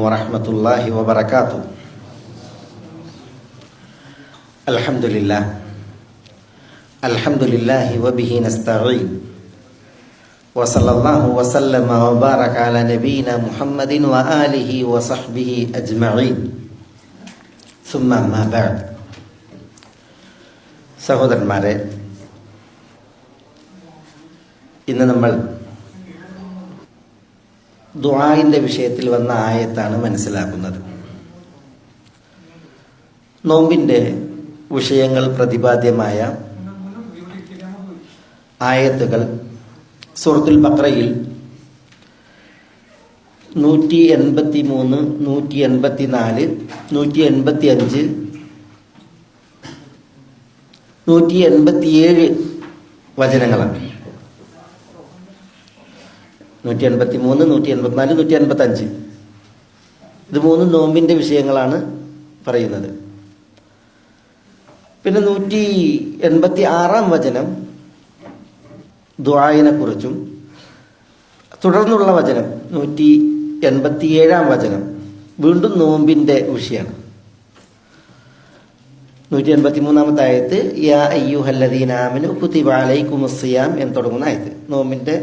warahmatullahi wabarakatuh. Alhamdulillahi wa bihi nasta'in. Wa sallallahu wa sallama wa baraka ala nabiyyina Muhammadin wa alihi wa sahbihi ajma'in. Thumma amma ba'd. സഹോദരന്മാരെ, ഇന്ന് നമ്മൾ ദുആഇന്റെ വിഷയത്തിൽ വന്ന ആയത്താണ് മനസ്സിലാക്കുന്നത്. നോമ്പിന്റെ വിഷയങ്ങൾ പ്രതിപാദ്യമായ ആയത്തുകൾ സൂറത്തുൽ ബഖറയിൽ 183, 184, 185, 187 വചനങ്ങളാണ്. 183, 184, 185 ഇത് മൂന്നും നോമ്പിന്റെ വിഷയങ്ങളാണ് പറയുന്നത്. പിന്നെ 186 വചനം ദുആഇനെ കുറിച്ചും, തുടർന്നുള്ള വചനം 187 വചനം വീണ്ടും നോമ്പിന്റെ വിഷയമാണ്. 183 ആയത്ത് യാ അയ്യുഹല്ലദീന ആമനു കുതിബ അലൈക്കുമുസ്സിയാം എന്ന് തുടങ്ങുന്ന ആയത്ത് നോമ്പിന്റെ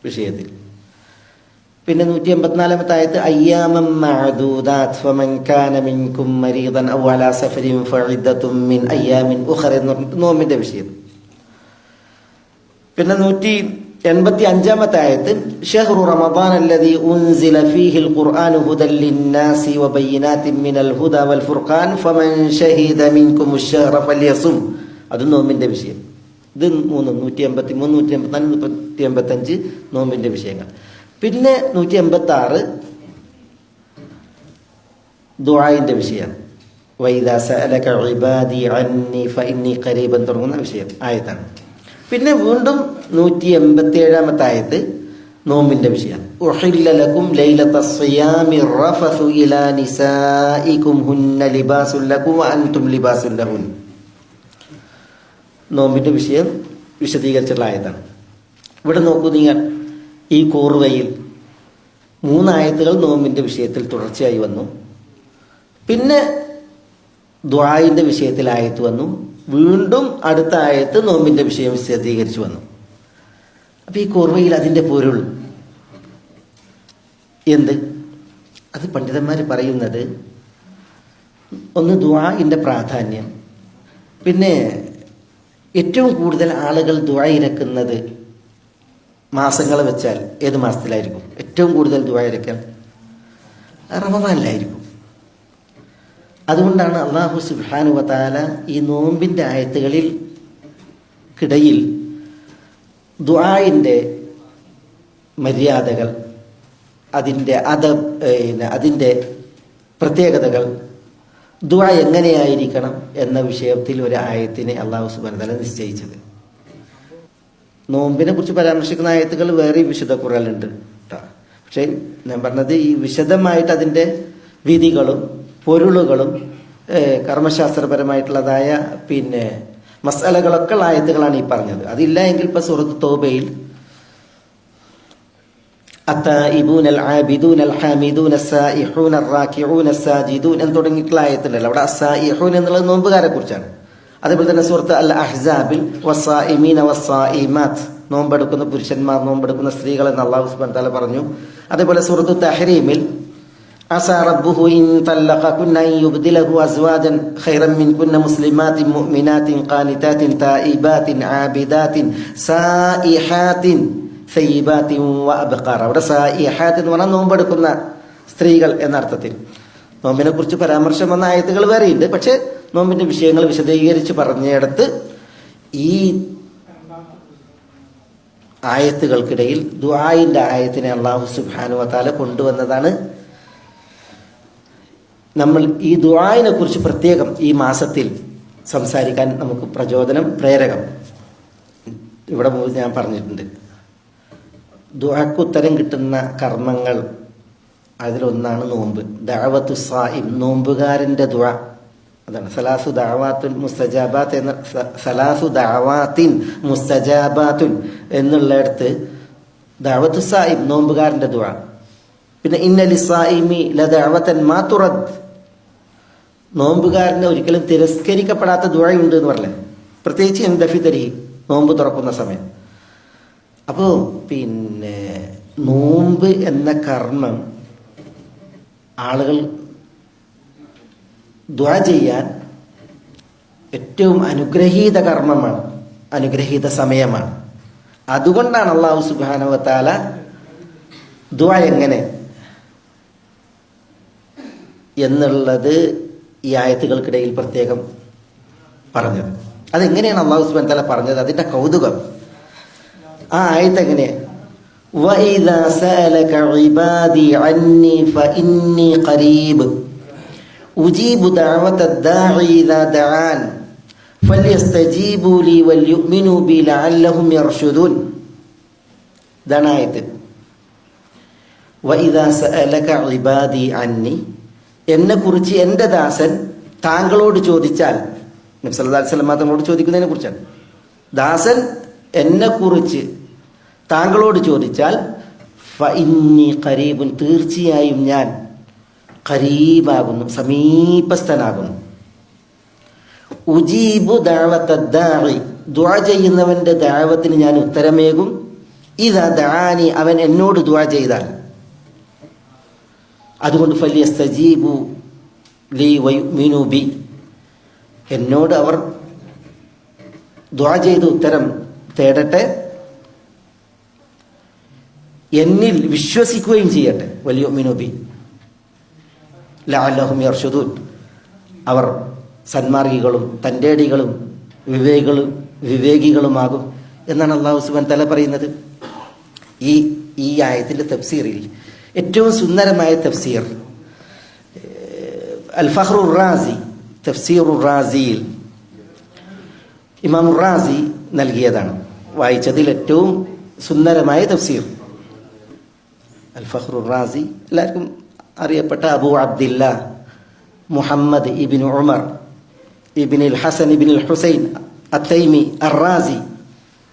വിഷയത്തിൽ. പിന്നെ 184 ആയത്ത് അയ്യാമം മഅദൂദാത് ഫമൻ കാന മിൻകും മരീദൻ ഔ അലാ സഫരിൻ ഫഇദ്ദത്തും മിൻ അയ്യാമിൻ ഉഖറ എന്ന് പറഞ്ഞിട്ട് നോമ്പിന്റെ വിഷയം. പിന്നെ 185 ആയത്ത് ഷഹ്റു റമദാൻ അല്ലദീ ഉൻസില ഫീഹിൽ ഖുർആനു ഹുദൽ ലിന്നാസി വബയ്യിനാത്തിൻ മിനൽ ഹുദാ വൽ ഫുർഖാൻ ഫമൻ ഷഹീദ മിൻകുമുശ് ശഹ്റ ഫൽയസും അത് നോമ്പിന്റെ വിഷയം. ഇത് മൂന്നും 183, 184, 185 നോമ്പിന്റെ വിഷയങ്ങൾ. പിന്നെ 186 ദുആഇന്റെ വിഷയം. വൈദാ സഅലക ഇബാദി അന്നി ഫഇന്നി ഖരീബൻ തുടങ്ങുന്ന വിഷയം ആയത്താണ്. പിന്നെ വീണ്ടും 187 ആയത്ത് നോമ്പിന്റെ വിഷയം. ഉഹില്ല ലക്കും ലൈലത്തസ് സിയാമി റഫസു ഇലാ നിസാഇകും ഹുന്ന ലിബാസുൽ ലക്കും വഅൻതും ലിബാസുൽ ലഹുൻ നോമ്പിന്റെ വിഷയം വിശദീകരിച്ചുള്ള ആയത്താണ്. ഇവിടെ നോക്കൂ നിങ്ങൾ, ഈ കൂറുകയിൽ 3 ആയത്തുകൾ നോമ്പിന്റെ വിഷയത്തിൽ തുടർച്ചയായി വന്നു. പിന്നെ ദുആഇന്റെ വിഷയത്തിൽ ആയത്ത് വന്നു. വീണ്ടും അടുത്ത ആയത്ത് നോമ്പിന്റെ വിഷയം വിശദീകരിച്ചു വന്നു. അപ്പൊ ഈ കൂർവയിൽ അതിന്റെ പൊരുൾ എന്ത്? അത് പണ്ഡിതന്മാർ പറയുന്നത്, ഒന്ന് ദുആഇന്റെ പ്രാധാന്യം, പിന്നെ ഏറ്റവും കൂടുതൽ ആളുകൾ ദുആ ഇരക്കുന്നത് മാസങ്ങൾ വെച്ചാൽ ഏത് മാസത്തിലായിരിക്കും ഏറ്റവും കൂടുതൽ ദുആ ഇരക്കാൻ? റമദാനിലായിരിക്കും. അതുകൊണ്ടാണ് അല്ലാഹു സുബ്ഹാനഹു വ തആല ഈ നോമ്പിന്റെ ആയത്തുകളിൽ കിടയിൽ ദുആഇന്റെ മര്യാദകൾ, അതിൻ്റെ അതിൻ്റെ പ്രത്യേകതകൾ, ദുആ എങ്ങനെയായിരിക്കണം എന്ന വിഷയത്തിൽ ഒരു ആയത്തിനെ അല്ലാഹു സുബ്ഹാനഹു വ തആല നിശ്ചയിച്ചത്. നോമ്പിനെ കുറിച്ച് പരാമർശിക്കുന്ന ആയത്തുകൾ വേറെ വിശുദ്ധ ഖുർആനിലുണ്ട് കേട്ടോ. പക്ഷെ ഞാൻ പറഞ്ഞത് ഈ വിശദമായിട്ട് അതിൻ്റെ വിധികളും പൊരുളുകളും കർമ്മശാസ്ത്രപരമായിട്ടുള്ളതായ പിന്നെ മസ്അലകളൊക്കെ ഉള്ള ആയത്തുകളാണ് ഈ പറഞ്ഞത്. അതില്ല എങ്കിൽ ഇപ്പൊ സൂറത്ത് തൗബയിൽ അത്തായിബൂന അൽ ആബിദൂന അൽ ഹാമിദൂന അസ്സായിഹൂന അർറാകിഊന അസ്സാജിദൂൻ എന്ന് തുടങ്ങിയിട്ടുള്ള ആയത്തുണ്ടല്ലോ. അവിടെ അസ്സായിഹൂൻ എന്നുള്ളത് നോമ്പുകാരെ കുറിച്ചാണ്. അതേപോലെ തന്നെ സൂറത്ത് അൽ അഹ്സാബിൽ വസ്സായിമീന വസ്സായിമാത്ത് നോമ്പെടുക്കുന്ന പുരുഷന്മാർ, നോമ്പെടുക്കുന്ന സ്ത്രീകൾ എന്ന് അല്ലാഹു സുബ്ഹാനഹു വ തആല പറഞ്ഞു. അതേപോലെ സൂറത്ത് തഹ്രീമിൽ അസാ റബ്ബുഹു ഇൻ തല്ലഖകുന്ന അൻ യുബ്ദിലഹു അസ്വാജൻ ഖൈറൻ മിൻകുന്ന മുസ്ലിമാത്തിൻ മുഅ്മിനാത്തിൻ ഖാനിതാത്തിൻ തായിബാത്തിൻ ആബിദാത്തിൻ സായിഹാത്തിൻ സയ്യിബാത്തിൻ വഅബ്ഖാർ. അവിടെ സായിഹാത്ത് എന്ന് പറഞ്ഞാൽ നോമ്പെടുക്കുന്ന സ്ത്രീകൾ എന്ന അർത്ഥത്തിൽ. നോമ്പിനെ കുറിച്ച് പരാമർശം വന്ന ആയത്തുകൾ വേറെയുണ്ട്. പക്ഷെ നോമ്പിന്റെ വിഷയങ്ങൾ വിശദീകരിച്ച് പറഞ്ഞിടത്ത് ഈ ആയത്തുകൾക്കിടയിൽ ദുആഇന്റെ ആയത്തിനെ അല്ലാഹു സുബ്ഹാനഹു വ തആല കൊണ്ടുവന്നതാണ്. നമ്മൾ ഈ ദുആഇനെ കുറിച്ച് പ്രത്യേകം ഈ മാസത്തിൽ സംസാരിക്കാൻ നമുക്ക് പ്രചോദനം, പ്രേരകം ഇവിടെ ഞാൻ പറഞ്ഞിട്ടുണ്ട്. ദുആക്ക് ഉത്തരം കിട്ടുന്ന കർമ്മങ്ങൾ അതിലൊന്നാണ് നോമ്പ്. ദഅവത്തു സായിം, നോമ്പുകാരന്റെ ദുആ. അതാണ് സലാസു ദഅവാത്തുൻ മുസ്തജാബാത്ത് എന്ന സലാസു ദഅവാത്തിൻ മുസ്തജാബാത്തുൻ എന്നുള്ളിടത്ത് ദഅവത്തു സായിം നോമ്പുകാരന്റെ ദുആ. പിന്നെ ഇന്ന ലിസ്സായിമി ലദഅവതൻ മാ തുറദ്, നോമ്പുകാരന് ഒരിക്കലും തിരസ്കരിക്കപ്പെടാത്ത ദുആയുണ്ട് എന്ന് പറഞ്ഞേ, പ്രത്യേകിച്ച് ഇൻദ ഫിത്രി, നോമ്പ് തുറക്കുന്ന സമയം. അപ്പോൾ പിന്നെ നോമ്പ് എന്ന കർമ്മം ആളുകൾ ദുആ ചെയ്യാൻ ഏറ്റവും അനുഗ്രഹീത കർമ്മമാണ്, അനുഗ്രഹീത സമയമാണ്. അതുകൊണ്ടാണ് അല്ലാഹു സുബ്ഹാനഹു വ തആല ദുആ എങ്ങനെ എന്നുള്ളത് ഈ ആയത്തുകൾക്കിടയിൽ പ്രത്യേകം പറഞ്ഞത്. അതെങ്ങനെയാണ് അല്ലാഹു സുബ്ഹാനഹു വ തആല പറഞ്ഞത്, അതിന്റെ കൗതുകം. ആ ആയത്ത് എങ്ങനെയാണ്? വഇദാ സഅലക ഇബാദി അന്നി ഫഇന്നി ഖരീബ് ഉജീബു ദഅവതദ് ദാഇ ഇദാ ദഅൻ ഫല്യസ്തജീബു ലി വൽയുഅ്മിനു ബി ലഅല്ലഹും യർഷുദൂൻ. ഇതാണ് ആയത്ത്. വഇദാ സഅലക ഇബാദി അന്നി, എന്നെ കുറിച്ച് എൻ്റെ ദാസൻ താങ്കളോട് ചോദിച്ചാൽ, നബി സല്ലല്ലാഹു അലൈഹി വസല്ലം തങ്ങളോട് ചോദിക്കുന്നതിനെ കുറിച്ചാണ്. ദാസൻ എന്നെ കുറിച്ച് താങ്കളോട് ചോദിച്ചാൽ ഫഇന്നി ഖരീബുൻ, തീർച്ചയായും ഞാൻ ഖരീബാകുന്നു, സമീപസ്ഥനാകുന്നു. ഉജീബു ദഅവതദ് ദാഇ, ദുആ ചെയ്യുന്നവന്റെ ദഅവത്തിന് ഞാൻ ഉത്തരമേകും. ഇദാ ദഅാനി, അവൻ എന്നോട് ദുആ ചെയ്താൽ. അതുകൊണ്ട് ഫല്യസ്തജീബു ലി വയുഅ്മിനു ബി, എന്നോട് അവർ ദുആ ചെയ്ത് ഉത്തരം തേടട്ടെ, എന്നിൽ വിശ്വസിക്കുകയും ചെയ്യട്ടെ. വൽയുഅ്മിനു ബി ലഅല്ലഹും യർഷുദൂൻ, അവർ സന്മാർഗികളും തൻ്റെടികളും വിവേകികളുമാകും എന്നാണ് അല്ലാഹു സുബ്ഹാനഹു വ തആല പറയുന്നത്. ഈ ആയത്തിന്റെ തഫ്സീറിൽ ഏറ്റവും സുന്ദരമായ തഫ്സീർ അൽ ഫഖ്റുർ റാസി, തഫ്സീറുർ റാസിയിൽ ഇമാം റാസി നൽകിയതാണ്. വായിച്ചതിൽ ഏറ്റവും സുന്ദരമായ തഫ്സീർ അൽ ഫഖ്റുർ റാസി. എല്ലാവർക്കും അറിയപ്പെട്ട അബൂ അബ്ദില്ല മുഹമ്മദ് ഇബ്നു ഉമർ ഇബ്നുൽ ഹസൻ ഇബ്നുൽ ഹുസൈൻ അത്തൈമി അർ-റാസി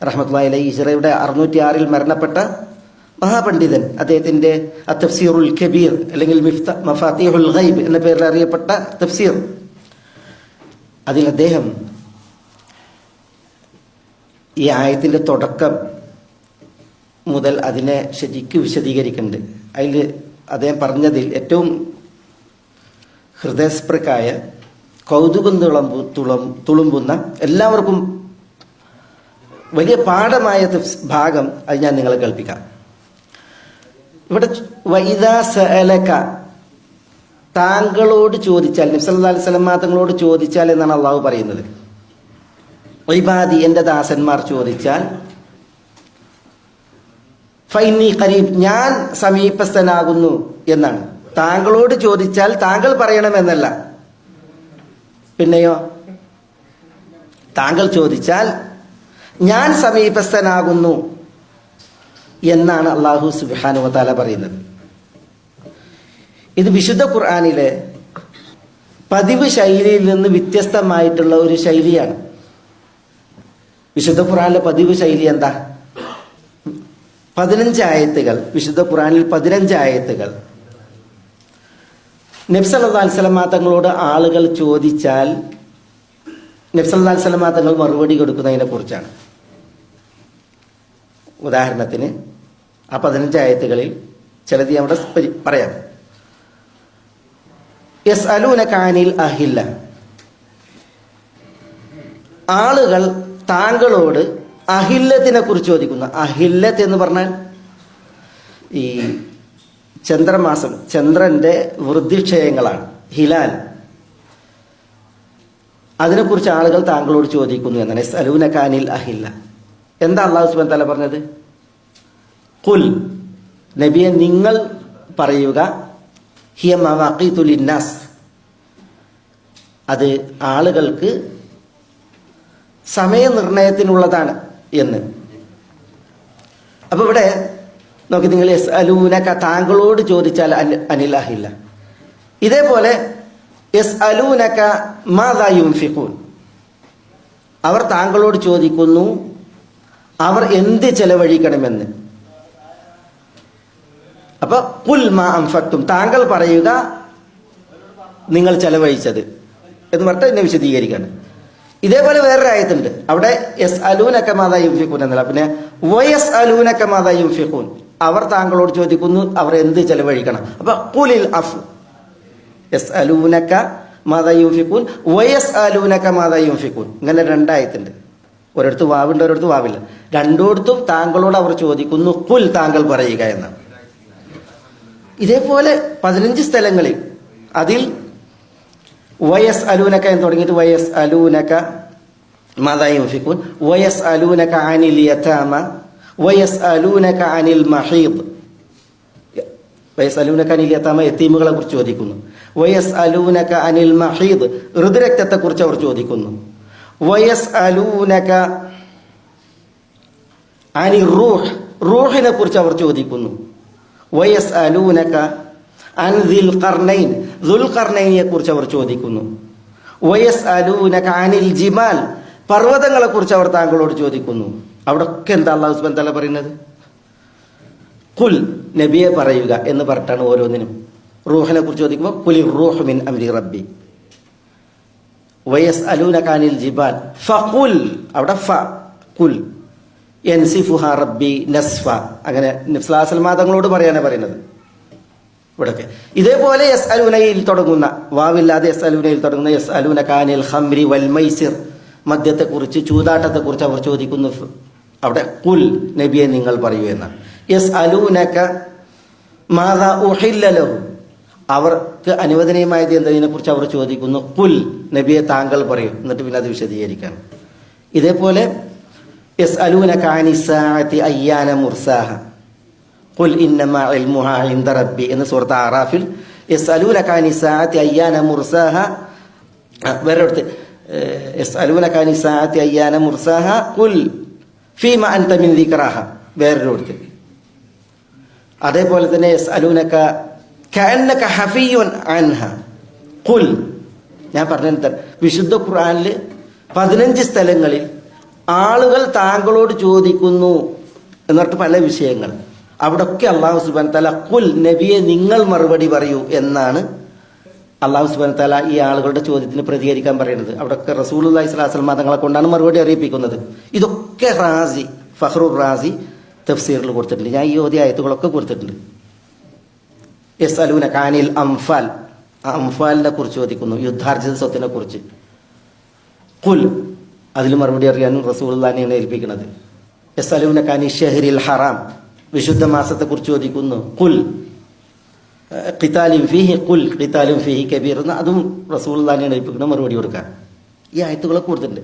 റഹ്മത്തുള്ളാഹി അലൈഹി ഹിജ്റയുടെ 606 മരണപ്പെട്ട മഹാപണ്ഡിതൻ. അദ്ദേഹത്തിന്റെ അത്തഫ്സീറുൽ കബീർ അല്ലെങ്കിൽ മഫാത്തിഹുൽ ഗൈബ് എന്ന പേരിൽ അറിയപ്പെട്ട തഫ്സീർ, അതിൽ അദ്ദേഹം ഈ ആയത്തിന്റെ തുടക്കം മുതൽ അതിനെ ശരിക്കും വിശദീകരിക്കുന്നുണ്ട്. അതിൽ അദ്ദേഹം പറഞ്ഞതിൽ ഏറ്റവും ഹൃദയസ്പൃക്കായ, കൗതുകം തുളുമ്പുന്ന, എല്ലാവർക്കും വലിയ പാഠമായ ഭാഗം അത് ഞാൻ നിങ്ങളെ കേൾപ്പിക്കാം. ഇവിടെ വഇദാ സഅലക, താങ്കളോട് ചോദിച്ചാൽ, നബി സല്ലല്ലാഹു അലൈഹി വസല്ലം തങ്ങളോട് ചോദിച്ചാൽ എന്നാണ് അള്ളാഹു പറയുന്നത്. ഇബാദി, എൻ്റെ ദാസന്മാർ ചോദിച്ചാൽ, ഫഇന്നി ഖരീബ്, ഞാൻ സമീപസ്ഥനാകുന്നു എന്നാണ്. താങ്കളോട് ചോദിച്ചാൽ താങ്കൾ പറയണമെന്നല്ല. പിന്നെയോ, താങ്കൾ ചോദിച്ചാൽ ഞാൻ സമീപസ്ഥനാകുന്നു എന്നാണ് അല്ലാഹു സുബ്ഹാനഹു വ തആല പറയുന്നത്. ഇത് വിശുദ്ധ ഖുർആനിലെ പതിവ് ശൈലിയിൽ നിന്ന് വ്യത്യസ്തമായിട്ടുള്ള ഒരു ശൈലിയാണ്. വിശുദ്ധ ഖുർആനിലെ പതിവ് ശൈലി എന്താ? 15 ആയത്തുകൾ, വിശുദ്ധ ഖുർആനിൽ 15 ആയത്തുകൾ നബി സല്ലല്ലാഹു അലൈഹി വസല്ലം തങ്ങളോട് ആളുകൾ ചോദിച്ചാൽ നബി സല്ലല്ലാഹു അലൈഹി വസല്ലം തങ്ങൾ മറുപടി കൊടുക്കുന്നതിനെ കുറിച്ചാണ്. ഉദാഹരണത്തിന് ആ 15 ആയത്തുകളിൽ ചിലത് അവിടെ പറയാം. യസ്അലൂനക അനിൽ അഹില്ല, ആളുകൾ താങ്കളോട് അഹില്ലത്തിനെ കുറിച്ച് ചോദിക്കുന്നു. അഹില്ലത്ത് എന്ന് പറഞ്ഞാൽ ഈ ചന്ദ്രമാസം, ചന്ദ്രന്റെ വൃദ്ധിക്ഷയങ്ങളാണ്, ഹിലാൽ. അതിനെക്കുറിച്ച് ആളുകൾ താങ്കളോട് ചോദിക്കുന്നു എന്നാണ്. യസ്അലൂനക അനിൽ അഹില്ല. എന്താ അല്ലാഹു സുബ്ഹാനഹു വ തആല പറഞ്ഞത്? ഖുൽ, നബിയെ നിങ്ങൾ പറയുക, ഹിയ മവാഖീതു ലിന്നാസ്, അത് ആളുകൾക്ക് സമയനിർണയത്തിനുള്ളതാണ് എന്ന്. അപ്പൊ ഇവിടെ നോക്കി, നിങ്ങൾ യസ്അലൂനക, താങ്കളോട് ചോദിച്ചാൽ അനിൽ അഹില്ല. ഇതേപോലെ യസ്അലൂനക മാദാ യുൻഫിഖൂൻ, അവർ താങ്കളോട് ചോദിക്കുന്നു അവർ എന്ത് ചെലവഴിക്കണമെന്ന്. അപ്പൊ ഖുൽ മാ അൻഫഖ്തും, താങ്കൾ പറയുക നിങ്ങൾ ചെലവഴിച്ചത് എന്ന് പറഞ്ഞിട്ട് എന്നെ വിശദീകരിക്കാണ്. ഇതേപോലെ വേറൊരു ആയത്തുണ്ട്, അവിടെ യസ്അലൂനക മാദാ യുൻഫിഖൂൻ എന്നല്ല, പിന്നെ വയസ്അലൂനക മാദാ യുൻഫിഖൂൻ, അവർ താങ്കളോട് ചോദിക്കുന്നു അവർ എന്ത് ചെലവഴിക്കണം. അപ്പൊ ഖുലിൽ അഫു, യസ്അലൂനക മാദാ യുൻഫിഖൂൻ വയസ്അലൂനക മാദാ യുൻഫിഖൂൻ, ഇങ്ങനെ രണ്ടായത്തുണ്ട്. ഒരിടത്ത് വാവുണ്ട്, ഒരിടത്ത് വാവില്ല. രണ്ടിടത്തും താങ്കളോട് അവർ ചോദിക്കുന്നു ഖുൽ, താങ്കൾ പറയുക എന്നാണ്. ഇതേപോലെ 15 സ്ഥലങ്ങളിൽ അതിൽ വയസ് അലൂനക എന്ന് തുടങ്ങിയിട്ട് വയസ് അലൂനക മാദാ യുൻഫിഖൂൻ, വയസ് അലൂനക അനിൽ യതാമ, വയസ് അലൂനക അനിൽ മഹീദ്, വയസ് അലൂനക അനിൽ യതാമ യതീമുകളെ കുറിച്ച് ചോദിക്കുന്നു. വയസ് അലൂനക അനിൽ മഹീദ് ഋതുരക്തത്തെ കുറിച്ച് അവർ ചോദിക്കുന്നു. വയസ് അലൂനക അനിൽ റൂഹ്, റൂഹിനെ കുറിച്ച് അവർ ചോദിക്കുന്നു. വയസ് അലൂനക അൻ ദിൽ ഖർനൈൻ, ദുൽഖർനൈനെ കുറിച്ച് അവർ ചോദിക്കുന്നു. വയസ് അലൂനക അനിൽ ജിമാൽ, പർവ്വതങ്ങളെ കുറിച്ച് അവർ താങ്കളോട് ചോദിക്കുന്നു. അവിടെ ഒക്കെ എന്താ അല്ലാഹു സുബ്ഹാനഹു വ തആല പറയുന്നത്? ഖുൽ, നബിയെ പറയുക എന്ന് പറഞ്ഞിട്ടാണ് ഓരോന്നിനും. റൂഹിനെ കുറിച്ച് ചോദിക്കുമ്പോൾ ഖുലി റൂഹ് മിൻ അംരി റബ്ബി. വയസ് അലൂനക അനിൽ ജിബാൽ ഫഖുൽ, അവിടെ ഫ ഖുൽ യൻസിഫുഹ റബ്ബി നസ്ഫ, അങ്ങനെ നബി സല്ലല്ലാഹു അലൈഹി വസല്ലം തങ്ങളോട് പറയാനാണ് പറയുന്നത് ഇവിടൊക്കെ. ഇതേപോലെ യസ് അലൂനയിൽ തുടങ്ങുന്ന, വാവില്ലാതെ യസ് അലൂനയിൽ തുടങ്ങുന്ന യസ് അലൂനക അനിൽ ഖംരി വൽ മൈസിർ, മദ്യത്തെക്കുറിച്ച് ചൂതാട്ടത്തെക്കുറിച്ച് അവർ ചോദിക്കുന്നു. അവിടെ ഖുൽ, നബിയെ നിങ്ങൾ പറയൂ എന്നാണ്. യസ് അലൂനക മാദാ ഉഹില്ല ലഹു, അവർക്ക് അനുവദനീയമായത് എന്നതിനെ കുറിച്ച് അവർ ചോദിക്കുന്നു. ഖുൽ, നബിയെ താങ്കൾ പറയൂ, എന്നിട്ട് പിന്നെ അത് വിശദീകരിക്കാൻ. ഇതേപോലെ യസ്അലൂനക അനിസ്സാഅതി അയ്യാന മുർസാഹ ഖുൽ ഇന്നമാ ഇൽമുഹാ ഇൻദ റബ്ബി എന്ന് സൂറത്ത് അറാഫിൽ യസ്അലൂനക അനിസ്സാഅതി അയ്യാന മുർസാഹ, വേറെടുത്ത് യസ്അലൂനക അനിസ്സാഅതി അയ്യാന മുർസാഹ ഖുൽ ഫീമ അൻത മിൻ ദിക്റാഹ, വേറൊരിടത്ത്. അതേപോലെ തന്നെ യസ്അലൂനക കഅന്നക ഹഫിയുൻ അൻഹ ഖുൽ, ഞാൻ പറഞ്ഞ വിശുദ്ധ ഖുർആനിൽ 15 സ്ഥലങ്ങളിൽ ആളുകൾ താങ്കളോട് ചോദിക്കുന്നു എന്നിട്ട് പല വിഷയങ്ങൾ, അവിടൊക്കെ അല്ലാഹു സുബ്ഹാനഹു തആല ഖുൽ, നബിയെ നിങ്ങൾ മറുപടി പറയൂ എന്നാണ് അല്ലാഹു സുബ്ഹാനഹു തആല ഈ ആളുകളുടെ ചോദ്യത്തിന് പ്രതികരിക്കാൻ പറയുന്നത്. അവിടൊക്കെ റസൂലുള്ളാഹി സ്വല്ലല്ലാഹു അലൈഹി വസല്ലം തങ്ങളെ കൊണ്ടാണ് മറുപടി അറിയിപ്പിക്കുന്നത്. ഇതൊക്കെ റാസി, ഫഖ്റുർ റാസി തഫ്സീറിൽ കൊടുത്തിട്ടുണ്ട്. ഞാൻ ഈ ഓതിയ ആയത്തുകളൊക്കെ കൊടുത്തിട്ടുണ്ട്. യസ്അലൂനക അനിൽ അംഫാൽ, അംഫാലിനെ കുറിച്ച് ചോദിക്കുന്നു, യുദ്ധാർജിത സ്വത്തിനെ കുറിച്ച്. ഖുൽ, അതിൽ മറുപടി അറിയാനും റസൂലുള്ളാഹിനെയാണ് ഏൽപ്പിക്കുന്നത്. യസ്അലൂനക അനി ഷഹ്രിൽ ഹറാം, വിശുദ്ധ മാസത്തെ കുറിച്ച് ചോദിക്കുന്നു. ഖുൽ ഖിതാലിൻ ഫീഹി ഖുൽ ഖിതാലുൻ ഫീഹി കബീർ, അതും റസൂലുള്ളാഹിനെയാണ് ഏൽപ്പിക്കുന്നത് മറുപടി കൊടുക്കാൻ. ഈ ആയത്തുകളൊക്കെ കൊടുത്തിട്ടുണ്ട്.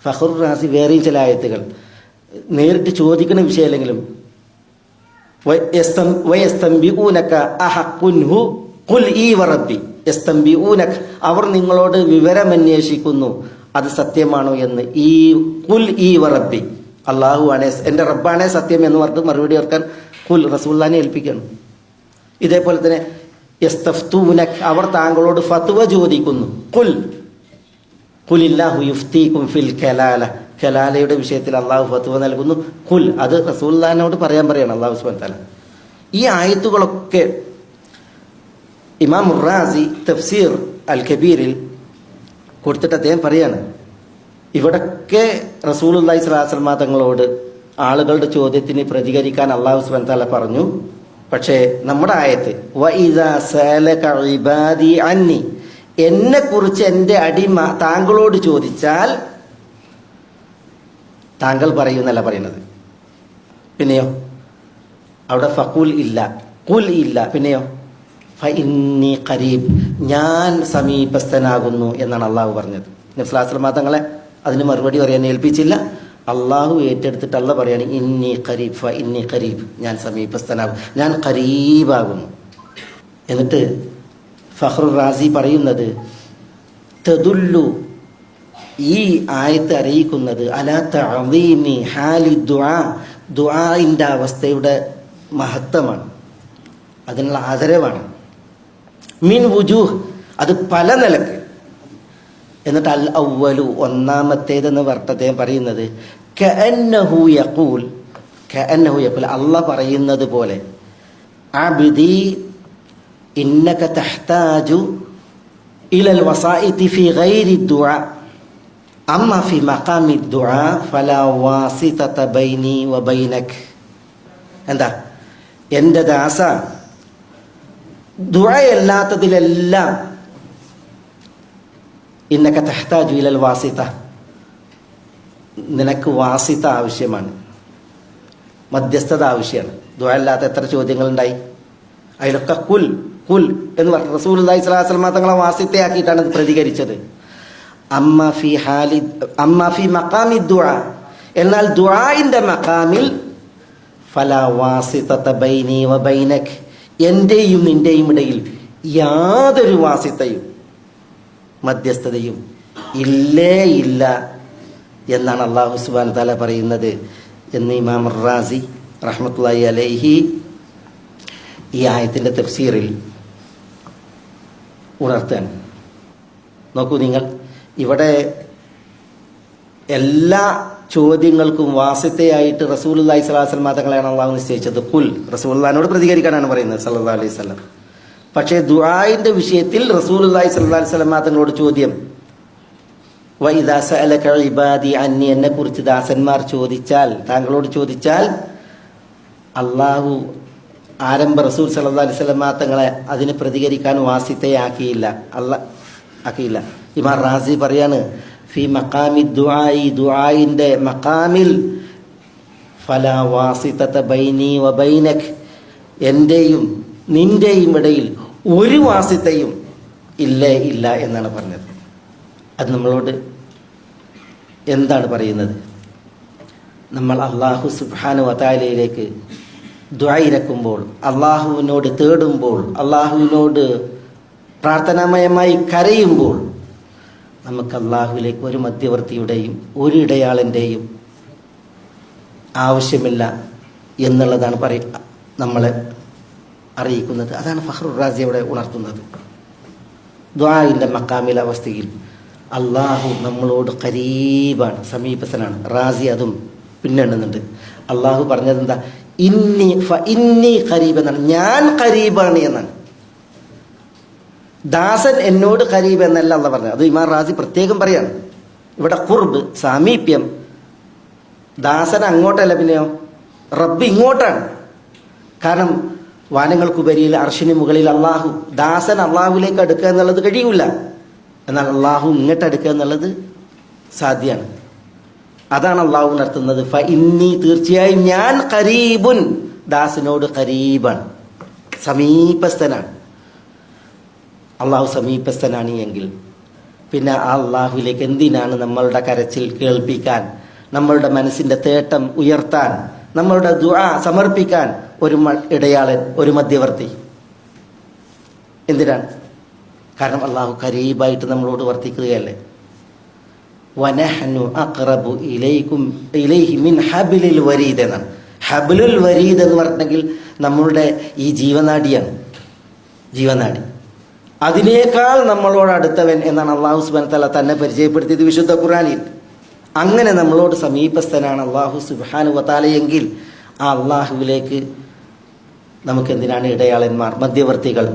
ഫഖ്റുർ റാസി വേറെയും ചില ആയത്തുകൾ നേരിട്ട് ചോദിക്കുന്ന വിഷയമല്ലെങ്കിലും വയസ്തംബിഊനക അഹഖുൻഹു ഖുൽ ഈ വറബ്ബി, യസ്തംബിഊനക, അവർ നിങ്ങളോട് വിവരമന്വേഷിക്കുന്നു അത് സത്യമാണോ എന്ന്. ഈ ഖുൽ ഈ വറബ്ബി, അല്ലാഹു ആണേ, എൻ്റെ റബ്ബാണേ സത്യം എന്ന് പറഞ്ഞിട്ട് മറുപടി ഓർക്കാൻ ഖുൽ റസൂലുള്ളാഹിനെ ഏൽപ്പിക്കണം. ഇതേപോലെ തന്നെ യസ്തഫ്തൂനക, അവർ താങ്കളോട് ഫത്വ ചോദിക്കുന്നു. ഖുൽ ഖുലില്ലാഹു യുഫ്തീകും ഫിൽ കലാല, കലാലയുടെ വിഷയത്തിൽ അള്ളാഹു ഫത്വ നൽകുന്നു. ഖുൽ, അത് റസൂലുള്ളാഹിനോട് പറയണം അള്ളാഹു സുബ്ഹാനഹു വതആല. ഈ ആയത്തുകളൊക്കെ ഇമാം റാസി തഫ്സീർ അൽ കബീറിൽ കൊടുത്തിട്ട് അദ്ദേഹം പറയാണ്, ഇവിടൊക്കെ റസൂലുള്ളാഹി സ്വല്ലല്ലാഹു അലൈഹി വസല്ലം തങ്ങളോട് ആളുകളുടെ ചോദ്യത്തിന് പ്രതികരിക്കാൻ അള്ളാഹു സുബ്ഹാനഹു വതആല പറഞ്ഞു. പക്ഷേ നമ്മുടെ ആയത്ത് വഇദാ സഅലക ഇബാദി അന്നി, എന്നെ കുറിച്ച് എൻ്റെ അടിമ താങ്കളോട് ചോദിച്ചാൽ താങ്കൾ പറയുന്നല്ല പറയുന്നത്. പിന്നെയോ അവിടെ ഫഖുൽ ഇല്ല, ഖുൽ ഇല്ല, പിന്നെയോ ഫഇന്നി ഖരീബ്, ഞാൻ സമീപസ്ഥനാകുന്നു എന്നാണ് അള്ളാഹു പറഞ്ഞത്. നബി സല്ലല്ലാഹു അലൈഹി വസല്ലം തങ്ങളെ അതിന് മറുപടി പറയാൻ ഏൽപ്പിച്ചില്ല. അള്ളാഹു ഏറ്റെടുത്തിട്ട് അള്ളാഹ് പറയാണ് ഇന്നി ഖരീബ്, ഫഇന്നി ഖരീബ്, ഞാൻ സമീപസ്ഥനാകും, ഞാൻ ഖരീബാകുന്നു. എന്നിട്ട് ഫഖ്റുർ റാസി പറയുന്നത് തദുല്ലു, ഈ ആയത്ത് അറിയിക്കുന്നത് അലാ തഅദീമി ഹാലി ദുആ, ദുആഇന്റെ അവസ്ഥയുടെ മഹത്വമാണ്, അതിനുള്ള ആദരവാണ്. മിൻ വുജൂഹ്, അത് പല നിലക്ക്. എന്നിട്ട് അൽ അവ്വലു, ഒന്നാമത്തേതെന്ന് പറഞ്ഞിട്ട് അദ്ദേഹം പറയുന്നത് കഅന്നഹു യഖൂൽ, കഅന്നഹു യഖൂൽ, അള്ളാഹ് പറയുന്നത് പോലെ. അബ്ദി ഇന്നക തഹ്താജു ഇലൽ വസാഇതി ഫി ഗൈരി ദുആ അമ്മ ഫി മഖാമി ദുആ ഫലാ വാസിതത ബൈനി വബൈനക. എന്താ? എൻ്റെ ദാസ, ദുആയല്ലാത്തതിലെല്ലാം ഇന്നക തഹ്താജു ഇലൽ വാസിത, നിനക്ക് വാസിത ആവശ്യമാണ്, മധ്യസ്ഥത ആവശ്യമാണ്. ദുആ അല്ലാത്ത എത്ര ചോദ്യങ്ങളുണ്ടായി? അതിലൊക്കെ കുൽ കുൽ എന്ന് പറഞ്ഞു റസൂലുള്ളാഹി സ്വല്ലല്ലാഹു അലൈഹി വസല്ലം തങ്ങളെ വാസിത്തയാക്കിയിട്ടാണ് ഇത് പ്രതികരിച്ചത്. അമ്മ ഫി മഖാമി ദുആ, എന്നാൽ ദുആഇന്റെ മഖാമിൽ ഫലാ വാസിതത ബൈനി വബൈനക, എന്റെയും നിന്റെയും ഇടയിൽ യാതൊരു വാസിത്തയും മധ്യസ്ഥതയും ഇല്ലേ ഇല്ല എന്നാണ് അല്ലാഹു സുബ്ഹാനഹു വ തആല പറയുന്നത് എന്ന് ഇമാം റാസി റഹ്മത്തുള്ളാഹി അലൈഹി ഈ ആയത്തിന്റെ തഫ്സീറിൽ ഉണർത്താൻ. നോക്കൂ നിങ്ങൾ, ഇവിടെ എല്ലാ ചോദ്യങ്ങൾക്കും വാസിത്തയായിട്ട് റസൂലുള്ളാഹി സ്വല്ലല്ലാഹു അലൈഹി വസല്ലം തങ്ങളെയാണ് അള്ളാഹു നിശ്ചയിച്ചത്. കുൽ, റസൂലുള്ളാഹിനോട് പ്രതികരിക്കാനാണ് പറയുന്നത് സല്ലല്ലാഹു അലൈഹി വസല്ലം. പക്ഷേ ദുആഇന്റെ വിഷയത്തിൽ റസൂലുള്ളാഹി സ്വല്ലല്ലാഹു അലൈഹി വസല്ലം തങ്ങളോട് ചോദ്യം, വഇദാ സഅലക ഇബാദി അന്നി, എന്നെ കുറിച്ച് ദാസന്മാർ ചോദിച്ചാൽ, താങ്കളോട് ചോദിച്ചാൽ, അള്ളാഹു ആരംഭ റസൂൽ സല്ലല്ലാഹു അലൈഹി വസല്ലം തങ്ങളെ അതിന് പ്രതികരിക്കാൻ വാസിത്തയാക്കിയില്ല, ആക്കിയില്ല. ഇമാം റാസി പറയാണ്, ഫി മഖാമി ദുആഇ, ദുആഇന്റെ മഖാമിൽ ഫലാ വാസിതത ബൈനി വബൈനക, എന്റെയും നിന്റെയും ഇടയിൽ ഒരു വാസിത്തയും ഇല്ലേ ഇല്ല എന്നാണ് പറഞ്ഞത്. അത് നമ്മളോട് എന്താണ് പറയുന്നത്? നമ്മൾ അല്ലാഹു സുബ്ഹാനഹു വ തആലയിലേക്ക് ദുആ ഇറക്കുമ്പോൾ, അള്ളാഹുവിനോട് തേടുമ്പോൾ, അള്ളാഹുവിനോട് പ്രാർത്ഥനാമയമായി കരയുമ്പോൾ നമുക്ക് അള്ളാഹുവിലേക്ക് ഒരു മധ്യവർത്തിയുടെയും ഒരു ഇടയാളൻ്റെയും ആവശ്യമില്ല എന്നുള്ളതാണ് നമ്മളെ അറിയിക്കുന്നത്. അതാണ് ഫഖ്റുർ റാസി അവിടെ ഉണർത്തുന്നത്. ദുആഇന്റെ മഖാമിൽ അവസ്ഥയിൽ അള്ളാഹു നമ്മളോട് ഖരീബാണ്, സമീപസ്ഥനാണ്. റാസി അതും പിന്നെണ്ണുന്നുണ്ട്. അള്ളാഹു പറഞ്ഞത് എന്താ? ഇന്നി ഖരീബ് എന്നാണ്, ഞാൻ ഖരീബാണ് എന്നാണ്. ദാസൻ എന്നോട് ഖരീബ് എന്നല്ല അള്ളാഹ് പറഞ്ഞത്. അത് ഇമാം റാസി പ്രത്യേകം പറയാണ്. ഇവിടെ ഖുർബ്, സാമീപ്യം, ദാസൻ അങ്ങോട്ടല്ല, പിന്നെയോ റബ്ബ് ഇങ്ങോട്ടാണ്. കാരണം വാനങ്ങൾക്കുപരിയിൽ അർശിന് മുകളിൽ അള്ളാഹു, ദാസൻ അള്ളാഹുവിലേക്ക് അടുക്കുക എന്നുള്ളത് കഴിയൂല, എന്നാൽ അള്ളാഹു ഇങ്ങോട്ട് അടുക്കുക എന്നുള്ളത് സാധ്യമാണ്. അതാണ് അള്ളാഹു ഉണർത്തുന്നത്. ഫഇന്നി, തീർച്ചയായും ഞാൻ ഖരീബുൻ, ദാസനോട് ഖരീബാണ്, സമീപസ്ഥനാണ്. അള്ളാഹു സമീപസ്ഥനാണ് എങ്കിൽ പിന്നെ ആ അള്ളാഹുവിലേക്ക് എന്തിനാണ് നമ്മളുടെ കരച്ചിൽ കേൾപ്പിക്കാൻ, നമ്മളുടെ മനസ്സിന്റെ തേട്ടം ഉയർത്താൻ, നമ്മളുടെ ദുആ സമർപ്പിക്കാൻ ഒരു ഇടയാളൻ, ഒരു മധ്യവർത്തി എന്തിനാണ്? കാരണം അള്ളാഹു ഖരീബായിട്ട് നമ്മളോട് വർത്തിക്കുകയല്ലേ. വനഹ്നു അഖ്റബു ഇലൈഹി മിൻ ഹബ്ലിൽ വരീദ് എന്നാണ്. ഹബ്ലുൽ വരീദ് എന്ന് പറഞ്ഞെങ്കിൽ നമ്മളുടെ ഈ ജീവനാഡിയാണ്, ജീവനാഡി. അതിനേക്കാൾ നമ്മളോട് അടുത്തവൻ എന്നാണ് അള്ളാഹു സുബ്ഹാനഹു വ തആല തന്നെ പരിചയപ്പെടുത്തിയത് വിശുദ്ധ ഖുർആനിൽ. അങ്ങനെ നമ്മളോട് സമീപസ്ഥനാണ് അള്ളാഹു സുബ്ഹാനഹു വ തആല എങ്കിൽ ആ അള്ളാഹുവിലേക്ക് നമുക്ക് എന്തിനാണ് ഇടയാളന്മാർ, മധ്യവർത്തികൾ,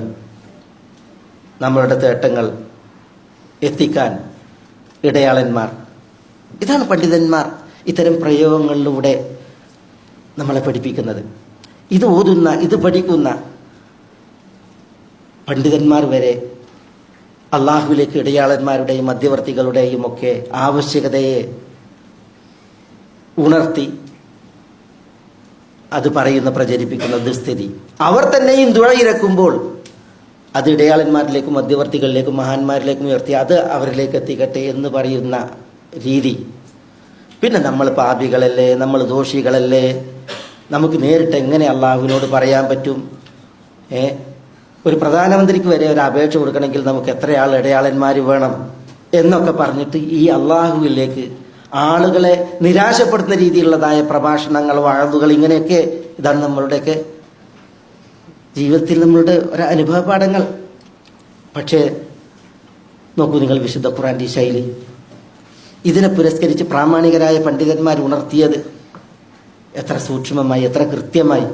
നമ്മളുടെ തേട്ടങ്ങൾ എത്തിക്കാൻ ഇടയാളന്മാർ? ഇതാണ് പണ്ഡിതന്മാർ ഇത്തരം പ്രയോഗങ്ങളിലൂടെ നമ്മളെ പഠിപ്പിക്കുന്നത്. ഇത് ഓതുന്ന, ഇത് പഠിക്കുന്ന പണ്ഡിതന്മാർ വരെ അള്ളാഹുവിലേക്ക് ഇടയാളന്മാരുടെയും മധ്യവർത്തികളുടെയും ഒക്കെ ആവശ്യകതയെ ഉണർത്തി അത് പറയുന്ന, പ്രചരിപ്പിക്കുന്ന ദുസ്ഥിതി. അവർ തന്നെയും ദുആ ഇറക്കുമ്പോൾ അത് ഇടയാളന്മാരിലേക്കും മധ്യവർത്തികളിലേക്കും മഹാന്മാരിലേക്കും ഉയർത്തി അത് അവരിലേക്ക് എത്തിക്കട്ടെ എന്ന് പറയുന്ന രീതി. പിന്നെ നമ്മൾ പാപികളല്ലേ, നമ്മൾ ദോഷികളല്ലേ, നമുക്ക് നേരിട്ട് എങ്ങനെ അള്ളാഹുവിനോട് പറയാൻ പറ്റും? ഒരു പ്രധാനമന്ത്രിക്ക് വരെ ഒരു അപേക്ഷ കൊടുക്കണമെങ്കിൽ നമുക്ക് എത്രയാൾ ഇടയാളന്മാർ വേണം എന്നൊക്കെ പറഞ്ഞിട്ട് ഈ അള്ളാഹുവിലേക്ക് ആളുകളെ നിരാശപ്പെടുത്തുന്ന രീതിയിലുള്ളതായ പ്രഭാഷണങ്ങൾ, വഅദുകൾ, ഇങ്ങനെയൊക്കെ ഇതാണ് നമ്മളുടെയൊക്കെ ജീവിതത്തിൽ നമ്മളുടെ ഒരു അനുഭവ പാഠങ്ങൾ. പക്ഷേ നോക്കൂ നിങ്ങൾ വിശുദ്ധ ഖുർആന്റെ ശൈലി, ഇതിനെ പുരസ്കരിച്ച് പ്രാമാണികരായ പണ്ഡിതന്മാർ ഉണർത്തിയത് എത്ര സൂക്ഷ്മമായി, എത്ര കൃത്യമായി.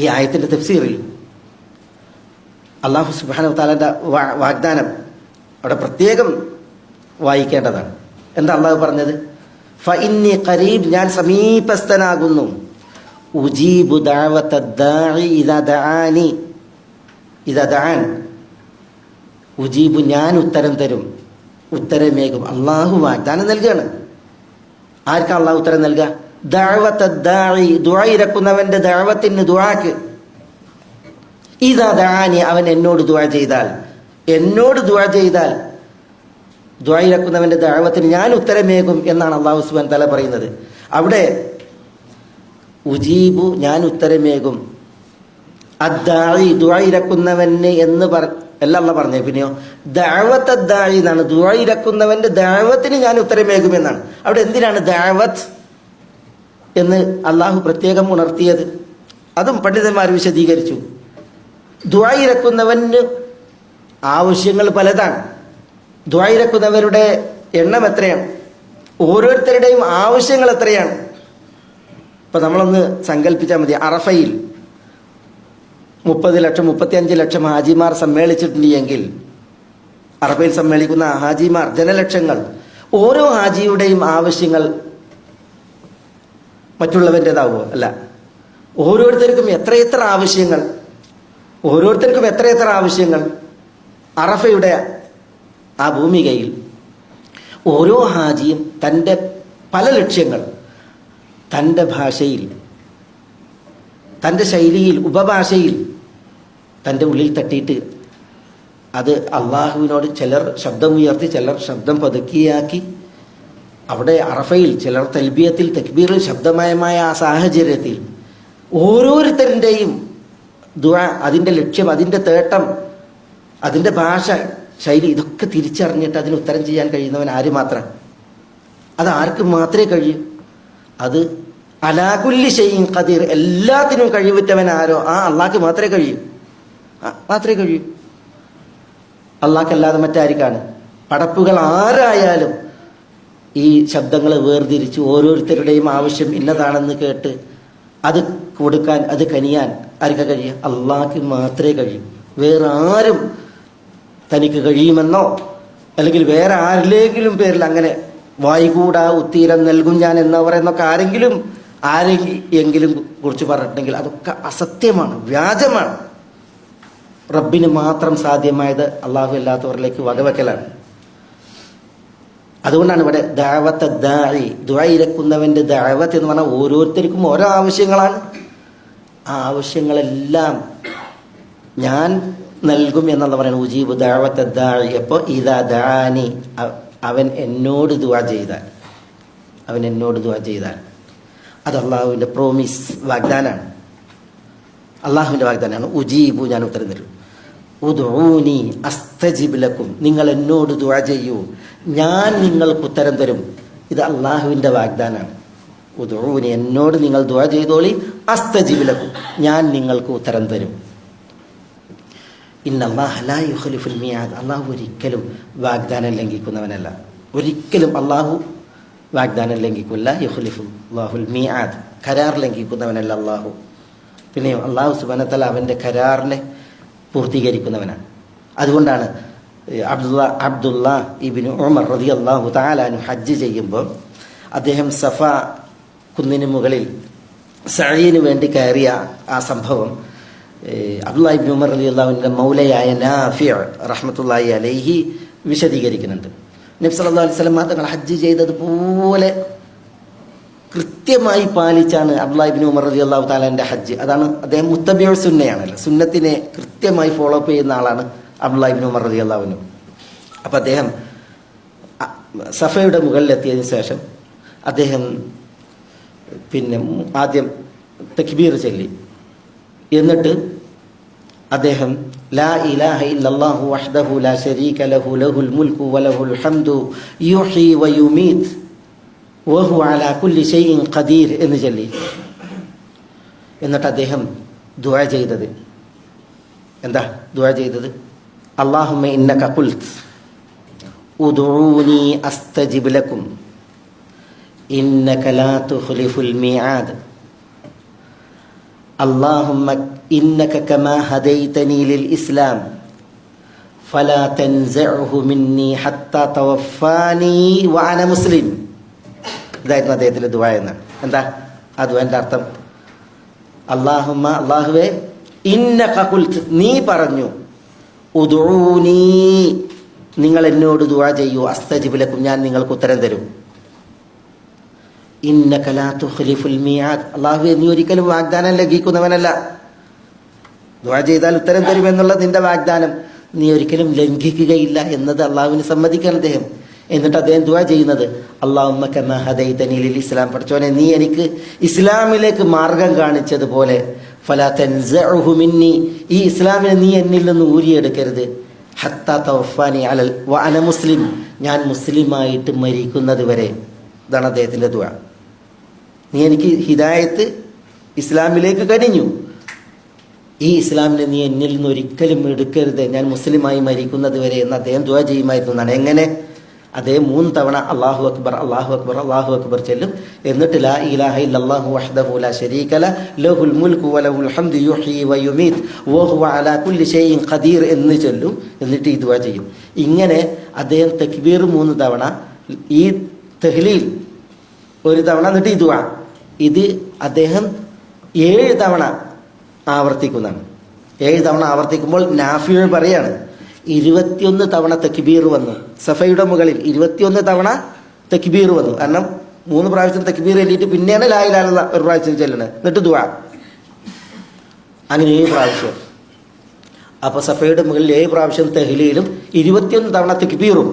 ഈ ആയത്തിന്റെ തഫ്സീറിൽ അല്ലാഹു സുബ്ഹാനഹു വ തആലയുടെ വാഗ്ദാനം അവിടെ പ്രത്യേകം വായിക്കേണ്ടതാണ്. എന്താ അല്ലാഹു പറഞ്ഞത്? ഫഇന്നി ഖരീബ്, ഞാൻ സമീപസ്ഥനാകുന്നു. ഉജീബു ദഅവത്തദ്ദാഇ ഇദാ ദഅാനി, ഇദാ ദഅാൻ, ഉജീബു, ഞാൻ ഉത്തരം തരും, ഉത്തരമേകും. അള്ളാഹു വാഗ്ദാനം നൽകുകയാണ്. ആർക്കാ അള്ളാഹു ഉത്തരം നൽകുക? ദഅവത്തദ്ദാഇ, ദുആ ഇറക്കുന്നവന്റെ ദഅവത്തിന്, ദുആക്ക്. ഇദാ ദഅാനി, അവൻ എന്നോട് ദുആ ചെയ്താൽ, എന്നോട് ദുആ ചെയ്താൽ, ദുആ ഇറക്കുന്നവന്റെ ദഅവത്തിന് ഞാൻ ഉത്തരമേകും എന്നാണ് അല്ലാഹു സുബ്ഹാനഹു വ തആല പറയുന്നത്. അവിടെ ഉജീബു, ഞാൻ ഉത്തരമേകും, അദ്ദാഇ, ദുആ ഇറക്കുന്നവന് എന്ന് അല്ല അല്ലാഹു പറഞ്ഞത്. പിന്നെയോ ദഅവത്തദ്ദാഇ എന്നാണ്, ദുആ ഇറക്കുന്നവന്റെ ദഅവത്തിന് ഞാൻ ഉത്തരമേകും എന്നാണ്. അവിടെ എന്തിനാണ് ദഅവത്ത് എന്ന് അള്ളാഹു പ്രത്യേകം ഉണർത്തിയത്? അതും പണ്ഡിതന്മാർ വിശദീകരിച്ചു. ദുആ ഇറക്കുന്നവന് ആവശ്യങ്ങൾ പലതാണ്. ദുആ ഇറക്കുന്നവരുടെ എണ്ണം എത്രയാണ്? ഓരോരുത്തരുടെയും ആവശ്യങ്ങൾ എത്രയാണ്? ഇപ്പൊ നമ്മളൊന്ന് സങ്കല്പിച്ചാൽ മതി. അറഫയിൽ 30 ലക്ഷം 35 ലക്ഷം ഹാജിമാർ സമ്മേളിച്ചിട്ടുണ്ട് എങ്കിൽ, അറഫയിൽ സമ്മേളിക്കുന്ന ഹാജിമാർ ജനലക്ഷങ്ങൾ, ഓരോ ഹാജിയുടെയും ആവശ്യങ്ങൾ മറ്റുള്ളവൻ്റെതാവോ? അല്ല. ഓരോരുത്തർക്കും എത്രയെത്ര ആവശ്യങ്ങൾ, ഓരോരുത്തർക്കും എത്രയെത്ര ആവശ്യങ്ങൾ. അറഫയുടെ ആ ഭൂമികയിൽ ഓരോ ഹാജിയും തൻ്റെ പല ലക്ഷ്യങ്ങൾ തൻ്റെ ഭാഷയിൽ, തൻ്റെ ശൈലിയിൽ, ഉപഭാഷയിൽ തൻ്റെ ഉള്ളിൽ തട്ടിയിട്ട് അത് അള്ളാഹുവിനോട് ചിലർ ശബ്ദമുയർത്തി, ചിലർ ശബ്ദം പതുക്കിയാക്കി, അവിടെ അറഫയിൽ ചിലർ തൽബിയത്തിൽ തക്ബീറിൽ ശബ്ദമയമായ ആ സാഹചര്യത്തിൽ ഓരോരുത്തരുടെയും ദുആ, അതിൻ്റെ ലക്ഷ്യം, അതിൻ്റെ തേട്ടം, അതിൻ്റെ ഭാഷ, ശൈലി, ഇതൊക്കെ തിരിച്ചറിഞ്ഞിട്ട് അതിന് ഉത്തരം ചെയ്യാൻ കഴിയുന്നവൻ ആര് മാത്രം? അത് ആർക്ക് മാത്രമേ കഴിയൂ? അത് അലാ കുല്ലി ഷൈഇൻ ഖദീർ, എല്ലാത്തിനും കഴിവുറ്റവൻ ആരോ ആ അള്ളാഹ്ക്ക് മാത്രമേ കഴിയൂ, മാത്രമേ കഴിയൂ. അള്ളാഹ്ക്കല്ലാതെ മറ്റാർക്കാണ്? പടപ്പുകൾ ആരായാലും ഈ ശബ്ദങ്ങൾ വേർതിരിച്ച് ഓരോരുത്തരുടെയും ആവശ്യം ഇന്നതാണെന്ന് കേട്ട് അത് കൊടുക്കാൻ, അത് കനിയാൻ ആർക്കാ കഴിയുക? അള്ളാഹ്ക്ക് മാത്രമേ കഴിയൂ. വേറെ ആരും തനിക്ക് കഴിയുമെന്നോ അല്ലെങ്കിൽ വേറെ ആരിലെങ്കിലും പേരിൽ അങ്ങനെ വായികൂടാ ഉത്തീരം നൽകും ഞാൻ എന്ന് പറയുന്നൊക്കെ ആരെങ്കിലും കുറിച്ച് പറഞ്ഞിട്ടുണ്ടെങ്കിൽ അതൊക്കെ അസത്യമാണ്, വ്യാജമാണ്. റബ്ബിന് മാത്രം സാധ്യമായത് അള്ളാഹു അല്ലാത്തവരിലേക്ക് വകവെക്കലാണ്. അതുകൊണ്ടാണ് ഇവിടെ ദഅവത്തദ്ദാഇ, ദുആ ഇറക്കുന്നവന്റെ ദഅവത്ത് എന്ന് പറഞ്ഞാൽ ഓരോരുത്തർക്കും ഓരോ ആവശ്യങ്ങളാണ്. ആ ആവശ്യങ്ങളെല്ലാം ഞാൻ നൽകും എന്നുള്ള പറയുന്നത്. ഉജീബു ദഅവത്തദ്ദാഇ, അപ്പോൾ ഇദാ ദഅാനി, അവൻ എന്നോട് ദുആ ചെയ്താൽ, അവൻ എന്നോട് ദുആ ചെയ്താൽ, അത് അള്ളാഹുവിൻ്റെ പ്രോമിസ്, വാഗ്ദാനാണ്, അള്ളാഹുവിൻ്റെ വാഗ്ദാനാണ്. ഉജീബു, ഞാൻ ഉത്തരം തരും. ഉദ്ഊനി അസ്തജിബ് ലക്കും, നിങ്ങൾ എന്നോട് ദുആ ചെയ്യൂ, ഞാൻ നിങ്ങൾക്ക് ഉത്തരം തരും. ഇത് അള്ളാഹുവിൻ്റെ വാഗ്ദാനാണ്. ഉദ്ഊനി, എന്നോട് നിങ്ങൾ ദുആ ചെയ്തോളി, അസ്തജിബ് ലക്കും, ഞാൻ നിങ്ങൾക്ക് ഉത്തരം തരും. ഇന്നല്ലാഹ ലാ യുഖ്ലിഫുൽ മിആദ്, അള്ളാഹു ഒരിക്കലും വാഗ്ദാനം ലംഘിക്കുന്നവനല്ല. ഒരിക്കലും അള്ളാഹു വാഗ്ദാനം ലംഘിക്കില്ല. യുഖ്ലിഫുല്ലാഹുൽ മിആദ്, കരാർ ലംഘിക്കുന്നവനല്ല അള്ളാഹു. പിന്നെ അള്ളാഹു സുബ്ഹാനഹു വ തആല അവൻ്റെ കരാറിനെ പൂർത്തീകരിക്കുന്നവനാണ്. അതുകൊണ്ടാണ് അബ്ദുള്ള ഇബ്നു ഉമർ റളിയല്ലാഹു തആല അൻഹു ഹജ്ജ് ചെയ്യുമ്പോൾ അദ്ദേഹം സഫ കുന്നിന് മുകളിൽ സഅയിന് വേണ്ടി കയറിയ ആ സംഭവം അബ്ദുള്ള ഇബ്നു ഉമർ റളിയല്ലാഹു അൻഹുവിന്റെ മൗലയായ നാഫി റഹ്മത്തുള്ളാഹി അലൈഹി വിശദീകരിക്കുന്നുണ്ട്. നബി സല്ലല്ലാഹു അലൈഹി വസല്ലം തങ്ങൾ ഹജ്ജ് ചെയ്തതുപോലെ കൃത്യമായി പാലിച്ചാണ് അബ്ദുള്ള ഇബ്നു ഉമർ റളിയല്ലാഹു തആലയുടെ ഹജ്ജ്. അതാണ് അദ്ദേഹം മുത്തബിഉ സുന്നയാണല്ലോ, സുന്നത്തിനെ കൃത്യമായി ഫോളോ അപ്പ് ചെയ്യുന്ന ആളാണ് അബ്ദുള്ള ഇബ്നു ഉമർ റളിയല്ലാഹു അൻഹു. അപ്പം അദ്ദേഹം സഫയുടെ മുകളിലെത്തിയതിനു ശേഷം അദ്ദേഹം പിന്നെ ആദ്യം തക്ബീർ ചൊല്ലി, എന്നിട്ട് അദ്ദേഹം ലാ ഇലാഹ ഇല്ലല്ലാഹു വഹ്ദഹു ലാ ശരീക ലഹു ലഹുൽ മുൽക്കു വലഹുൽ ഹംദു യുഹ്യി വയുമീത് വഹു അലാ കുല്ലി ഷൈഇൻ ഖദീർ എന്ന് ചൊല്ലി. എന്നിട്ട് അദ്ദേഹം ദുആ ചെയ്തത് എന്താ? ദുആ ചെയ്തത് അല്ലാഹുമ്മ ഇന്നക ഖുൽത് ഉദ്ഊനി അസ്തജിബ് ലക്കും ഇന്നക ലാ തുഖ്ലിഫുൽ മിആദ് അല്ലാഹുമ്മ ഇന്നക കമാ ഹദൈതനി ലിൽ ഇസ്ലാം ഫലാ തൻസഉഹു മിന്നി ഹത്താ തവഫാനി വഅന മുസ്ലിം. ഇതായിരുന്നു അദ്ദേഹത്തിന്റെ ദുആ എന്നാണ്. എന്താ ആ ദുആന്റെ അർത്ഥം? അല്ലാഹുമ്മ, അല്ലാഹുവേ, ഇന്നക ഖുൽത്, നീ പറഞ്ഞു, ഉദ്ഊനി, നിങ്ങൾ എന്നോട് ദുആ ചെയ്യൂ, അസ്തജിബ് ലക്കും, ഞാൻ നിങ്ങൾക്ക് ഉത്തരം തരും. ഇന്നക ലാ തുഖ്ലിഫുൽ മിആദ്, അല്ലാഹുവേ, നീ ഒരിക്കലും വാഗ്ദാനം ലംഘിക്കുന്നവനല്ല. ദുആ ചെയ്താൽ ഉത്തരം തരുമെന്നുള്ള നിന്റെ വാഗ്ദാനം നീ ഒരിക്കലും ലംഘിക്കുകയില്ല എന്നത് അള്ളാഹുവിന് സമ്മതിക്കണം അദ്ദേഹം. എന്നിട്ട് അദ്ദേഹം ദുആ ചെയ്യുന്നത് അല്ലാഹുമ്മ കമാ ഹദൈതനി ലിൽ ഇസ്ലാം, പഠിച്ചോനെ, നീ എനിക്ക് ഇസ്ലാമിലേക്ക് മാർഗം കാണിച്ചതുപോലെ ഫലാ തൻസഉഹു മിന്നി, ഈ ഇസ്ലാമിനെ നീ എന്നിൽ നിന്ന് ഊരിയെടുക്കരുത്, ഹത്താ തവഫാനി അലൽ വഅന മുസ്ലിം, ഞാൻ മുസ്ലിമായിട്ട് മരിക്കുന്നത് വരെ. ഇതാണ് അദ്ദേഹത്തിന്റെ ദുആ. നീ എനിക്ക് ഹിദായത്ത് ഇസ്ലാമിലേക്ക് കനിഞ്ഞു, ഈ ഇസ്ലാമിനെ നീ എന്നിൽ നിന്ന് ഒരിക്കലും എടുക്കരുത്, ഞാൻ മുസ്ലിമായി മരിക്കുന്നത് വരെ എന്ന് അദ്ദേഹം ദുആ ചെയ്യുമായിരുന്നതാണ്. എങ്ങനെ? അദ്ദേഹം 3 തവണ അല്ലാഹു അക്ബർ അല്ലാഹു അക്ബർ അല്ലാഹു അക്ബർ ചൊല്ലും. എന്നിട്ട് ലാ ഇലാഹ ഇല്ലല്ലാഹു വഹ്ദഹു ലാ ശരീക ലഹു ലഹുൽ മുൽക്കു വലഹുൽ ഹംദു യുഹ്യി വയുമീത് വഹുവ അലാ കുല്ലി ഷൈഇൻ ഖദീർ എന്ന് ചൊല്ലും. എന്നിട്ട് ഈ ദുആ ചെയ്യും. ഇങ്ങനെ അദ്ദേഹം തക്ബീർ 3 തവണ, ഈ തഹ്ലീൽ 1 തവണ, എന്നിട്ട് ഈ ദുആ, ഇത് അദ്ദേഹം 7 തവണ ആവർത്തിക്കുന്നതാണ്. 7 തവണ ആവർത്തിക്കുമ്പോൾ നാഫിഉ പറയാണ് 21 തവണ തക്ബീർ വന്നു. സഫയുടെ മുകളിൽ 21 തവണ തക്ബീർ വന്നു. കാരണം 3 പ്രാവശ്യം തക്ബീർ ചൊല്ലിയിട്ട് പിന്നെയാണ് ലാ ഇലാഹ ഇല്ലല്ലാഹ് 1 പ്രാവശ്യം ചൊല്ലണത്, എന്നിട്ട് ദുആ, അങ്ങനെ 7 പ്രാവശ്യം. അപ്പൊ സഫയുടെ മുകളിൽ 7 പ്രാവശ്യം തഹ്ലീലും 21 തവണ തക്ബീറും,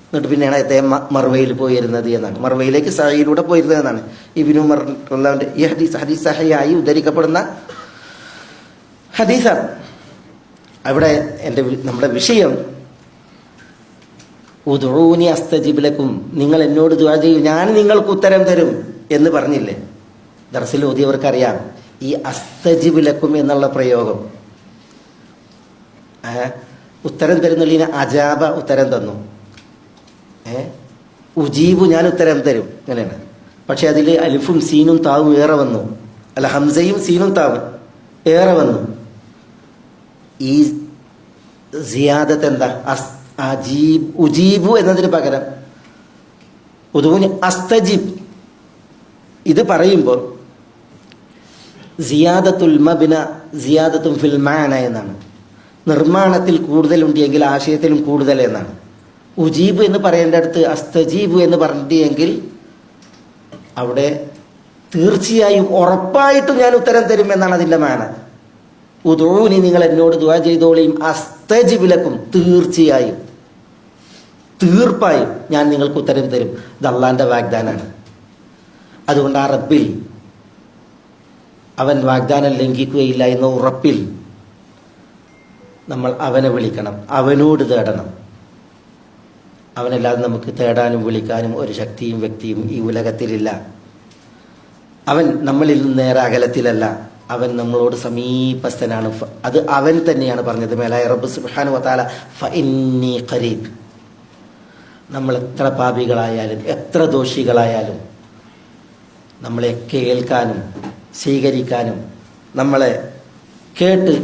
എന്നിട്ട് പിന്നെയാണ് അദ്ദേഹം മർവയിൽ പോയിരുന്നത് എന്നാണ്. മർവയിലേക്ക് സഅയിലൂടെ പോയിരുന്നത് എന്നാണ് ഇബ്നു ഉമർ റളിയല്ലാഹു അൻഹു ഈ ഹദീസ് സഹിഹായി ഉദ്ധരിക്കപ്പെടുന്ന ഹദീസാണ്. അവിടെ നമ്മുടെ വിഷയം ഉദ്ഊനി അസ്തജിബ് ലക്കും, നിങ്ങൾ എന്നോട് ദുആ ചെയ്യൂ, ഞാൻ നിങ്ങൾക്ക് ഉത്തരം തരും എന്ന് പറഞ്ഞില്ലേ? ദർസിൽ ഓതിയവർക്കറിയാം ഈ അസ്തജിബ് ലക്കും എന്നുള്ള പ്രയോഗം. ഉത്തരം തരുന്നതിന് അജാബ ഉത്തരം തന്നു, ഉജീബു ഞാൻ ഉത്തരം തരും, അങ്ങനെയാണ്. പക്ഷെ അതിൽ അലിഫും സീനും താവും ഏറെ വന്നു, അല്ല ഹംസയും സീനും താവും ഏറെ വന്നു. ഈ സിയാദത്ത് എന്താ? ഉജീബു എന്നതിന് പകരം ഉദൂനി അസ്തജിബ്, ഇത് പറയുമ്പോൾ സിയാദത്തുൽ മബ്ന സിയാദത്തുൻ ഫിൽ മാന എന്നാണ്. നിർമ്മാണത്തിൽ കൂടുതലുണ്ടെങ്കിൽ ആശയത്തിലും കൂടുതൽ എന്നാണ്. ഉജീബ് എന്ന് പറയേണ്ട അടുത്ത് അസ്തജീബു എന്ന് പറഞ്ഞിട്ടെങ്കിൽ അവിടെ തീർച്ചയായും ഉറപ്പായിട്ടും ഞാൻ ഉത്തരം തരും എന്നാണ് അതിൻ്റെ മാന. ഉദൂനി, നിങ്ങൾ എന്നോട് ദുആ ചെയ്തോളിയും, അസ്തജിബ് ലക്കും, തീർച്ചയായും തീർപ്പായും ഞാൻ നിങ്ങൾക്ക് ഉത്തരം തരും. ഇത് അള്ളാന്റെ വാഗ്ദാനാണ്. അതുകൊണ്ട് ആ റബ്ബിൽ, അവൻ വാഗ്ദാനം ലംഘിക്കുകയില്ല എന്ന ഉറപ്പിൽ നമ്മൾ അവനെ വിളിക്കണം, അവനോട് തേടണം. അവനല്ലാതെ നമുക്ക് തേടാനും വിളിക്കാനും ഒരു ശക്തിയും വ്യക്തിയും ഈ ഉലകത്തിലില്ല. അവൻ നമ്മളിൽ നിന്ന് നേരെ അകലത്തിലല്ല, അവൻ നമ്മളോട് സമീപസ്ഥനാണ്. അത് അവൻ തന്നെയാണ് പറഞ്ഞത്. മേലായ റബ്ബ് സുബ്ഹാനഹു വ തആല ഫഇന്നി ഖരീബ്. നമ്മൾ എത്ര പാപികളായാലും എത്ര ദോഷികളായാലും നമ്മളെ കേൾക്കാനും സ്വീകരിക്കാനും നമ്മളെ കേട്ട്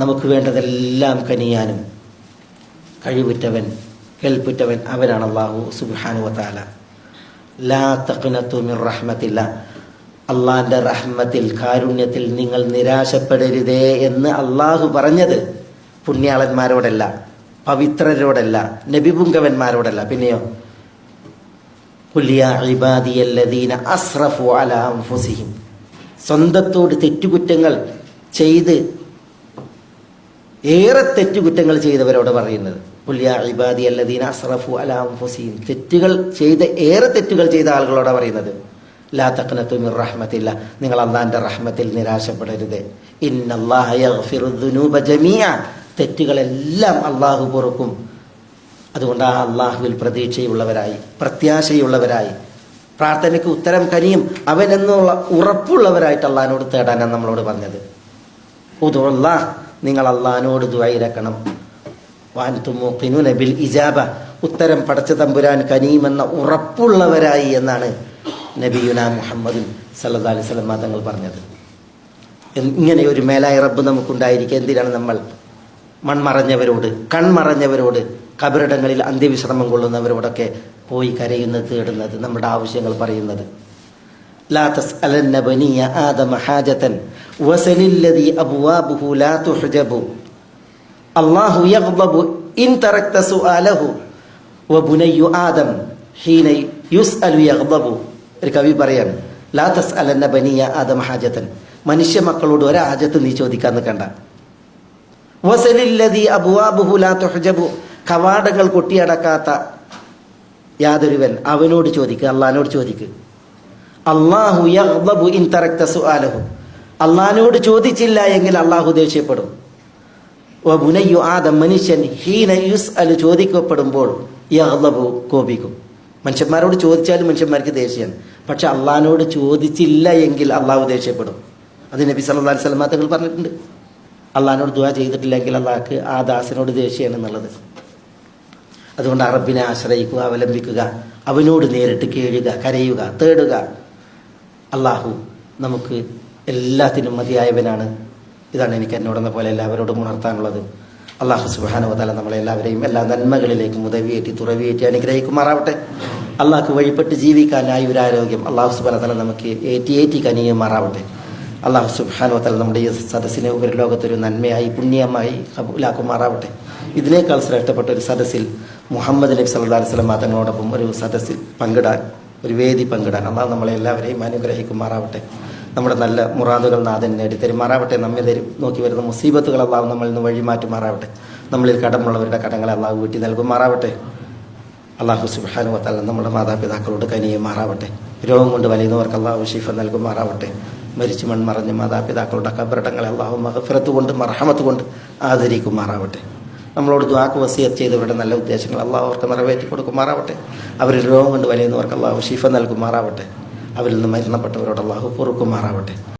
നമുക്ക് വേണ്ടതെല്ലാം കനിയാനും കഴിവുറ്റവൻ കേൾപ്പുറ്റവൻ അവനാണ് അല്ലാഹു സുബ്ഹാനഹു വ തആല. ലാ തഖ്നതു മിർ റഹ്മത്തില്ലാ, അള്ളാന്റെ റഹ്മത്തിൽ, കാരുണ്യത്തിൽ നിങ്ങൾ നിരാശപ്പെടരുതേ എന്ന് അള്ളാഹു പറഞ്ഞത് പുണ്യാളന്മാരോടല്ല, പവിത്രരോടല്ല, നബിപുങ്കവന്മാരോടല്ല. പിന്നെയോ ഖുൽ യാ ഇബാദിയല്ലദീന അസ്റഫു അലാ അൻഫുസിഹിം, സ്വന്തത്തോട് തെറ്റുകുറ്റങ്ങൾ ചെയ്ത് ഏറെ തെറ്റുകുറ്റങ്ങൾ ചെയ്തവരോട് പറയുന്നത്. ഖുൽ യാ ഇബാദിയല്ലദീന അസ്റഫു അലാ അൻഫുസിഹിം, തെറ്റുകൾ ചെയ്ത ഏറെ തെറ്റുകൾ ചെയ്ത ആളുകളോട് പറയുന്നത്. ലാ തഖ്നതു മിർ റഹ്മത്തില്ലാ, നിങ്ങൾ അള്ളാന്റെ റഹ്മത്തിൽ നിരാശപ്പെടരുത്. ഇന്നല്ലാഹ യഗ്ഫിറു ദുനൂബ ജമീഅ, തെറ്റുകളെല്ലാം അള്ളാഹു പൊറുക്കും. അതുകൊണ്ട് ആ അള്ളാഹുവിൽ പ്രതീക്ഷയുള്ളവരായി, പ്രത്യാശയുള്ളവരായി, പ്രാർത്ഥനയ്ക്ക് ഉത്തരം കനിയും അവൻ എന്നുള്ള ഉറപ്പുള്ളവരായിട്ട് അള്ളാഹിനോട് തേടാനാണ് നമ്മളോട് പറഞ്ഞത്. ഉദുല്ലാഹ്, നിങ്ങൾ അള്ളാഹിനോട് ദുആയിരക്കണം. വഅൻതും മൂഖിനൂന ബിൽ ഇജാബ, ഉത്തരം പടച്ച തമ്പുരാൻ കനിയുമെന്ന ഉറപ്പുള്ളവരായി എന്നാണ് നബിയുനാ മുഹമ്മദ് സല്ലല്ലാഹു അലൈഹി വസല്ലം തങ്ങൾ പറഞ്ഞത്. ഇങ്ങനെ ഒരു മേലായ റബ്ബ് നമുക്കുണ്ടായിരിക്കുക. എന്തിനാണ് നമ്മൾ മൺമറഞ്ഞവരോട്, കൺമറഞ്ഞവരോട്, കബറിടങ്ങളിൽ അന്ത്യവിശ്രമം കൊള്ളുന്നവരോടൊക്കെ പോയി കരയുന്നത്, തേടുന്നത്, നമ്മുടെ ആവശ്യങ്ങൾ പറയുന്നത്? ലാ തസ്അലന്ന ബനിയ ആദമ ഹാജതൻ വസലില്ലദി അബ്വാബുഹു ലാ തുഹ്ജബു അല്ലാഹു യഗ്ദബു ഇൻ തറക്ത സുആലഹു വബുനയ്യു ആദം ഹീന യുസ്അലു യഗ്ദബു. ഒരു കവി പറയാണ്, ലാ തസ്അലന്ന ബനിയ ആദമ ഹാജതൻ, മനുഷ്യ മക്കളോട് ഒരു ഹാജത്ത് നീ ചോദിക്കാൻ നിൽക്കണ്ട. വസലില്ലദി അബ്വാബുഹു ലാ തുഹ്ജബു, കവാടങ്ങൾ കൊട്ടിയടക്കാത്ത യാതൊരുവൻ അവനോട് ചോദിക്കുക, അള്ളാഹിനോട് ചോദിക്കുക. അല്ലാഹു യഗ്ദബു ഇൻ തറക്ത സുആലഹു, അള്ളാഹിനോട് ചോദിച്ചില്ല എങ്കിൽ അള്ളാഹു ദേഷ്യപ്പെടും. വബുനയ്യു ആദം, മനുഷ്യൻ ഹീന യുസ്അലു, ചോദിക്കപ്പെടുമ്പോൾ യഗ്ദബു, കോപിക്കും. മനുഷ്യന്മാരോട് ചോദിച്ചാലും മനുഷ്യന്മാർക്ക് ദേഷ്യമാണ്. പക്ഷെ അള്ളാഹിനോട് ചോദിച്ചില്ല എങ്കിൽ അള്ളാഹു ദേഷ്യപ്പെടും. അത് നബി സല്ലല്ലാഹു അലൈഹി വസല്ലം തങ്ങൾ പറഞ്ഞിട്ടുണ്ട്. അള്ളാഹിനോട് ദുആ ചെയ്തിട്ടില്ലെങ്കിൽ അള്ളാഹ്ക്ക് ആ ദാസനോട് ദേഷ്യമാണ് എന്നുള്ളത്. അതുകൊണ്ട് റബ്ബിനെ ആശ്രയിക്കുക, അവലംബിക്കുക, അവനോട് നേരിട്ട് കേഴുക, കരയുക, തേടുക. അള്ളാഹു നമുക്ക് എല്ലാത്തിനും മതിയായവനാണ്. ഇതാണ് എനിക്ക് എന്നോടെന്ന പോലെ എല്ലാവരോടും ഉണർത്താനുള്ളത്. അള്ളാഹു സുബ്ഹാനഹു വ തആല നമ്മളെല്ലാവരെയും എല്ലാ നന്മകളിലേക്കും ഉദവിയേറ്റി തുറവിയേറ്റി അനുഗ്രഹിക്കുമാറാവട്ടെ. അള്ളാഹ്ക്ക് വഴിപ്പെട്ട് ജീവിക്കാനായി ഒരു ആരോഗ്യം അള്ളാഹു സുബ്ഹാനഹു വ തആല നമുക്ക് ഏറ്റി കനിയുമാറാവട്ടെ. അള്ളാഹു സുബ്ഹാനഹു വ തആല നമ്മുടെ ഈ സദസ്സിനെ ഒരു ലോകത്തൊരു നന്മയായി പുണ്യമായി കബൂലാക്കുമാറാവട്ടെ. ഇതിനേക്കാൾ ശ്രേഷ്ഠപ്പെട്ട ഒരു സദസ്സിൽ മുഹമ്മദ് നബി സല്ലല്ലാഹു അലൈഹി വസല്ലം തങ്ങളോടൊപ്പം ഒരു സദസ്സിൽ പങ്കിടാൻ, ഒരു വേദി പങ്കിടാൻ അള്ളാഹു നമ്മളെല്ലാവരെയും അനുഗ്രഹിക്കുമാറാവട്ടെ. നമ്മുടെ നല്ല മുറാദുകൾ നാഥൻ നേടിത്തരുമാറാവട്ടെ. നമ്മെ നോക്കി വരുന്ന മുസീബത്തുകൾ അള്ളാഹു നമ്മളിൽ നിന്ന് വഴിമാറ്റുമാറാവട്ടെ. നമ്മളിൽ കടമുള്ളവരുടെ കടങ്ങളെ അള്ളാഹു വീട്ടി നൽകുമാറാവട്ടെ. അള്ളാഹു സുബ്ഹാനഹു വ തആല നമ്മുടെ മാതാപിതാക്കളോട് കനിയുമാറാവട്ടെ. രോഗം കൊണ്ട് വലയുന്നവർക്ക് അള്ളാഹു ശിഫ നൽകുമാറാവട്ടെ. മരിച്ചു മൺമറഞ്ഞ മാതാപിതാക്കളുടെ കബറിടങ്ങളെ അള്ളാഹു മഗ്ഫിറത്ത് കൊണ്ട് മർഹമത്ത് കൊണ്ട് ആദരിക്കുമാറാവട്ടെ. നമ്മളോട് ദുആക്ക് വസിയത്ത് ചെയ്തവരുടെ നല്ല ഉദ്ദേശങ്ങൾ അള്ളാഹു അവർക്ക് നിറവേറ്റി കൊടുക്കുമാറാവട്ടെ. അവരിൽ രോഗം കൊണ്ട് വലയുന്നവർക്ക് അള്ളാഹു ശിഫ നൽകുമാറാവട്ടെ. അവരിൽ നിന്ന് മരണപ്പെട്ടവരോട് അള്ളാഹു പൊറുക്കുമാറാവട്ടെ.